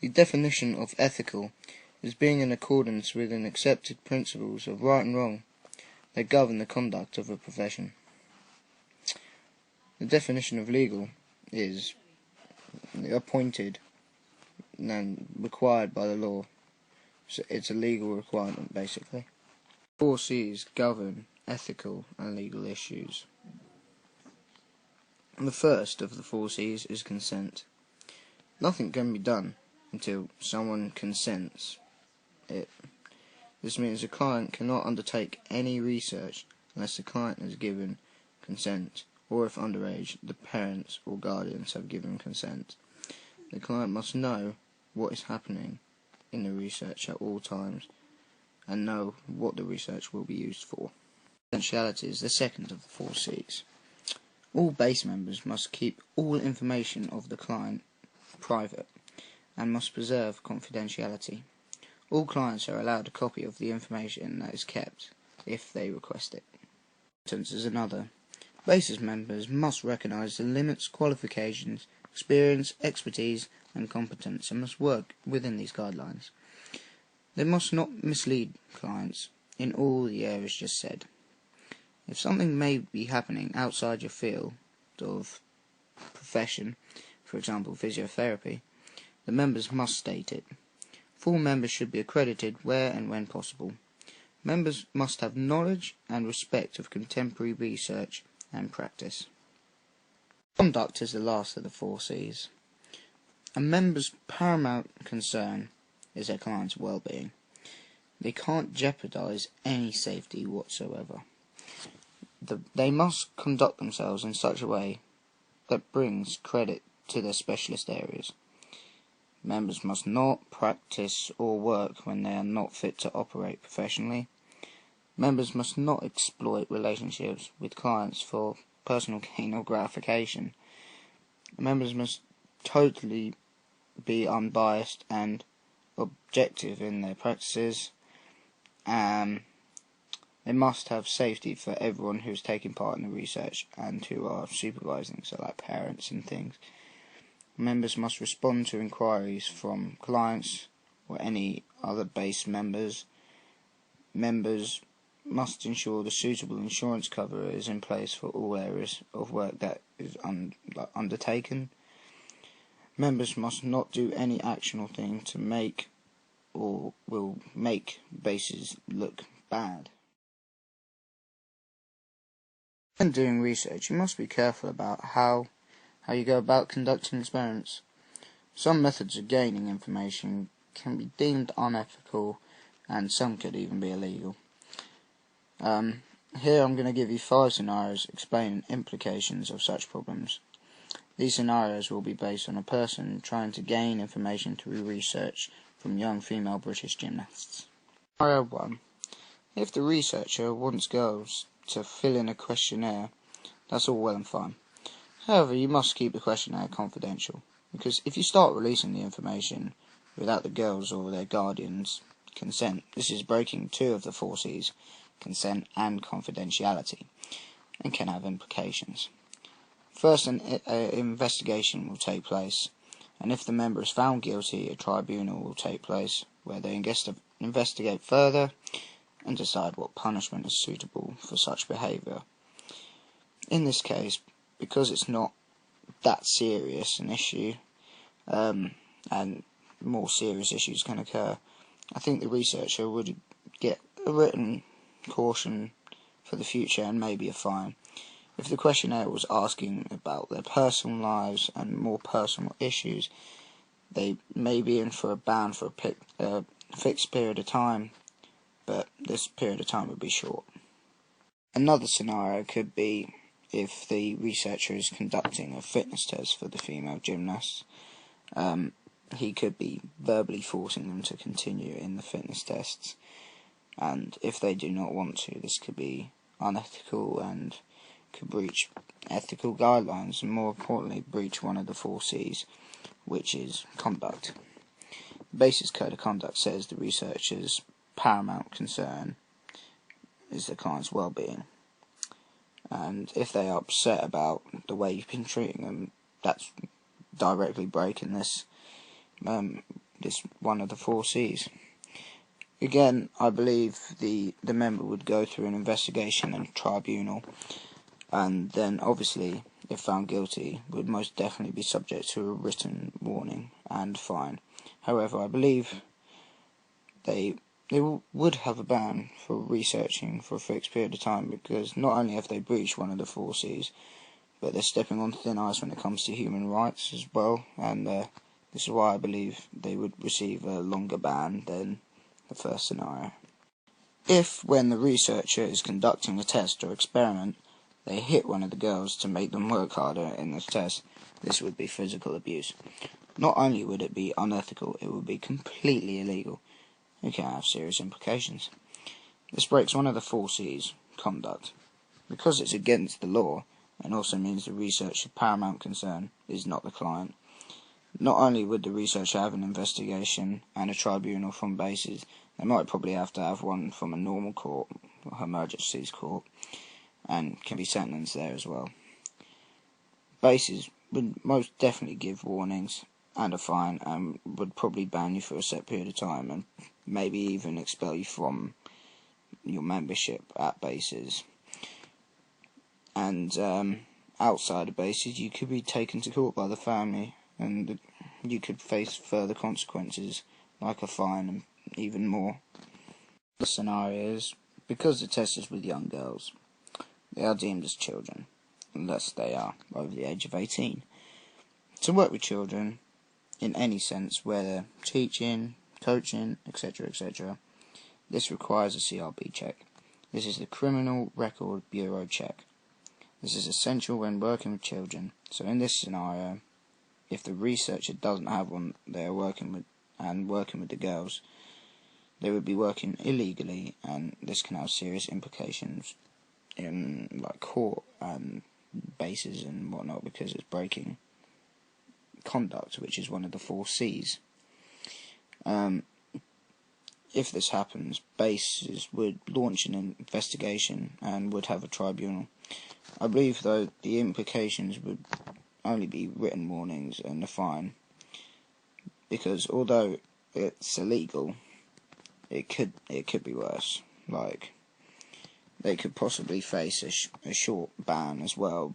The definition of ethical is being in accordance with an accepted principles of right and wrong that govern the conduct of a profession. The definition of legal is appointed and required by the law. So it's a legal requirement, basically. 4 C's govern ethical and legal issues. And the first of the 4 C's is consent. Nothing can be done until someone consents it. This means a client cannot undertake any research unless the client has given consent, or if underage, the parents or guardians have given consent. The client must know what is happening in the research at all times and know what the research will be used for. Confidentiality is the second of the 4 C's. All base members must keep all information of the client private and must preserve confidentiality. All clients are allowed a copy of the information that is kept if they request it. Competence is another. Basis members must recognise the limits, qualifications, experience, expertise and competence and must work within these guidelines. They must not mislead clients in all the areas just said. If something may be happening outside your field of profession, for example physiotherapy, the members must state it. Full members should be accredited where and when possible. Members must have knowledge and respect of contemporary research and practice. Conduct is the last of the 4 C's. A member's paramount concern is their client's well-being. They can't jeopardise any safety whatsoever. They must conduct themselves in such a way that brings credit to their specialist areas. Members must not practice or work when they are not fit to operate professionally. Members must not exploit relationships with clients for personal gain or gratification. Members must totally be unbiased and objective in their practices. They must have safety for everyone who is taking part in the research and who are supervising, so like parents and things. Members must respond to inquiries from clients or any other base members. Members must ensure the suitable insurance cover is in place for all areas of work that is undertaken. Members must not do any action or thing to make or will make bases look bad. When doing research, you must be careful about how you go about conducting experiments. Some methods of gaining information can be deemed unethical and some could even be illegal. Here I'm going to give you 5 scenarios explaining implications of such problems. These scenarios will be based on a person trying to gain information through research from young female British gymnasts. Scenario 1. If the researcher wants girls to fill in a questionnaire, that's all well and fine. However, you must keep the questionnaire confidential, because if you start releasing the information without the girls' or their guardians' consent, this is breaking 2 of the 4 C's, consent and confidentiality, and can have implications. First, an investigation will take place, and if the member is found guilty, a tribunal will take place where they investigate further and decide what punishment is suitable for such behaviour. In this case, because it's not that serious an issue, and more serious issues can occur, I think the researcher would get a written caution for the future and maybe a fine. If the questionnaire was asking about their personal lives and more personal issues, they may be in for a ban for a fixed period of time, but this period of time would be short. Another scenario could be if the researcher is conducting a fitness test for the female gymnasts. He could be verbally forcing them to continue in the fitness tests, and if they do not want to, this could be unethical and could breach ethical guidelines, and more importantly breach one of the 4 C's, which is conduct. The Basis Code of Conduct says the researcher's paramount concern is the client's well-being, and if they are upset about the way you've been treating them, that's directly breaking this. this one of the 4 C's. Again, I believe the member would go through an investigation and tribunal, and then obviously, if found guilty, would most definitely be subject to a written warning and fine. However, I believe they would have a ban for researching for a fixed period of time, because not only have they breached one of the 4 C's, but they're stepping on thin ice when it comes to human rights as well, and this is why I believe they would receive a longer ban than the first scenario. If, when the researcher is conducting a test or experiment, they hit one of the girls to make them work harder in this test, this would be physical abuse. Not only would it be unethical, it would be completely illegal. It can have serious implications. This breaks one of the 4 C's, conduct. Because it's against the law, and also means the researcher's paramount concern is not the client. Not only would the researcher have an investigation and a tribunal from bases, they might probably have to have one from a normal court, Her Majesty's court, and can be sentenced there as well. Bases would most definitely give warnings and a fine, and would probably ban you for a set period of time, and maybe even expel you from your membership at bases. And outside of bases, you could be taken to court by the family, and you could face further consequences, like a fine and even more. The scenario is, because the test is with young girls, they are deemed as children, unless they are over the age of 18. To work with children, in any sense, whether teaching, coaching, etc., etc., this requires a CRB check. This is the Criminal Record Bureau check. This is essential when working with children. So in this scenario, if the researcher doesn't have one they are working with the girls, they would be working illegally, and this can have serious implications in like court and bases and whatnot, because it's breaking conduct, which is one of the 4 C's. If this happens, bases would launch an investigation and would have a tribunal. I believe, though, the implications would only be written warnings and a fine, because although it's illegal, it could be worse. Like, they could possibly face a short ban as well,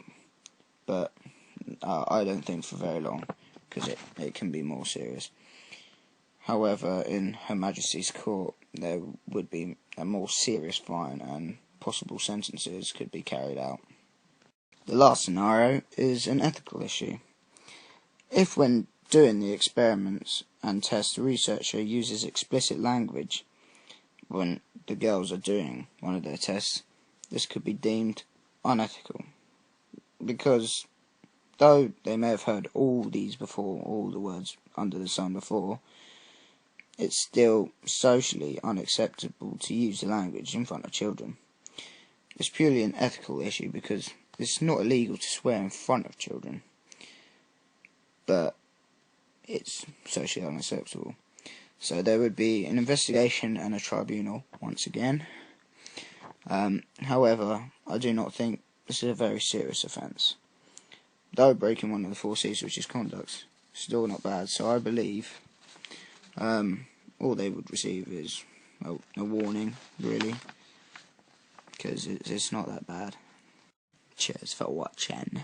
but I don't think for very long, because it can be more serious. However, in Her Majesty's Court, there would be a more serious fine, and possible sentences could be carried out. The last scenario is an ethical issue. If, when doing the experiments and tests, the researcher uses explicit language when the girls are doing one of their tests, this could be deemed unethical, because though they may have heard all these before, all the words under the sun before, it's still socially unacceptable to use the language in front of children. It's purely an ethical issue, because it's not illegal to swear in front of children, but it's socially unacceptable. So there would be an investigation and a tribunal once again. However, I do not think this is a very serious offence. Though breaking one of the 4 C's, which is conduct, still not bad. So I believe all they would receive is a warning, really, because it's not that bad. Cheers for watching.